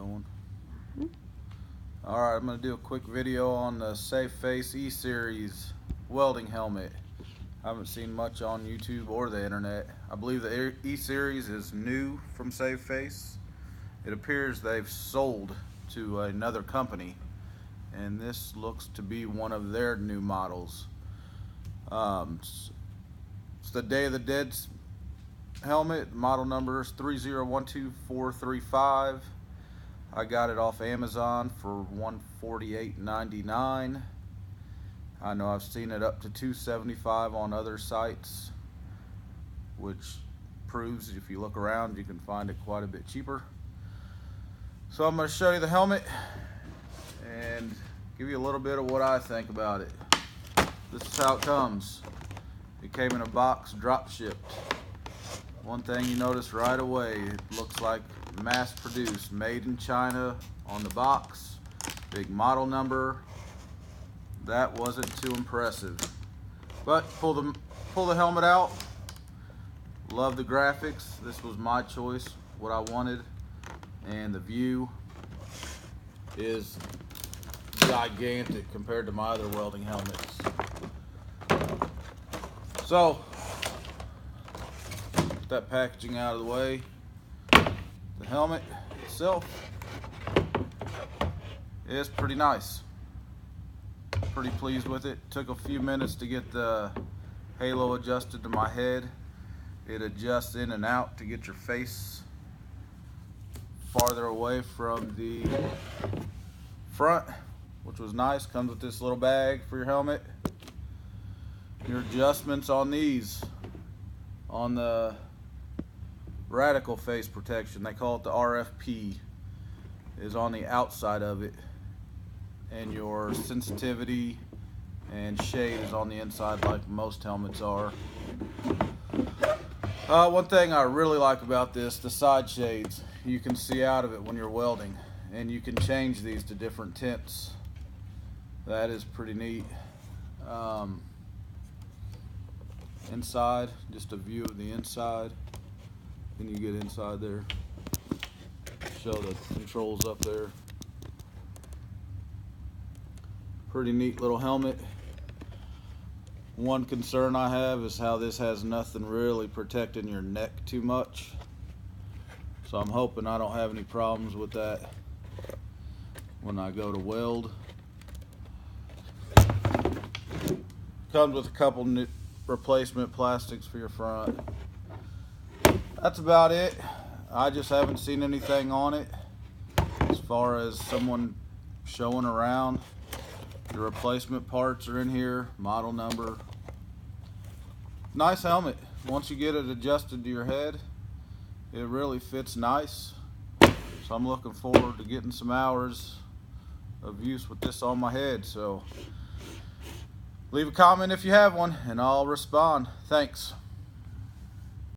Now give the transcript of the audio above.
going. Alright, I'm going to do a quick video on the Phace E-Series welding helmet. I haven't seen much on YouTube or the internet. I believe the E-Series is new from Phace. It appears they've sold to another company, and this looks to be one of their new models. It's the Day of the Dead helmet. Model number is 3012435. I got it off Amazon for $148.99. I know I've seen it up to $275 on other sites, which proves if you look around you can find it quite a bit cheaper. So I'm going to show you the helmet and give you a little bit of what I think about it. This is how it comes. It came in a box, drop shipped. One thing you notice right away, it looks like mass produced, made in China on the box, big model number. That wasn't too impressive, but pull the helmet out. Love the graphics. This was my choice, what I wanted, and the view is gigantic compared to my other welding helmets. So put that packaging out of the way. The helmet itself is pretty nice. Pretty pleased with it. Took a few minutes to get the halo adjusted to my head. It adjusts in and out to get your face farther away from the front, which was nice. Comes with this little bag for your helmet. Your adjustments on these, on the radical face protection, they call it the RFP, is on the outside of it, and your sensitivity and shade is on the inside like most helmets are. One thing I really like about this, the side shades, you can see out of it when you're welding, and you can change these to different tints. That is pretty neat. Inside, just a view of the inside. Then you get inside there, show the controls up there. Pretty neat little helmet. One concern I have is how this has nothing really protecting your neck too much, so I'm hoping I don't have any problems with that when I go to weld. Comes with a couple new replacement plastics for your front. That's about it. I just haven't seen anything on it as far as someone showing around. The replacement parts are in here, model number. Nice helmet. Once you get it adjusted to your head, it really fits nice. So I'm looking forward to getting some hours of use with this on my head. So leave a comment if you have one and I'll respond. Thanks.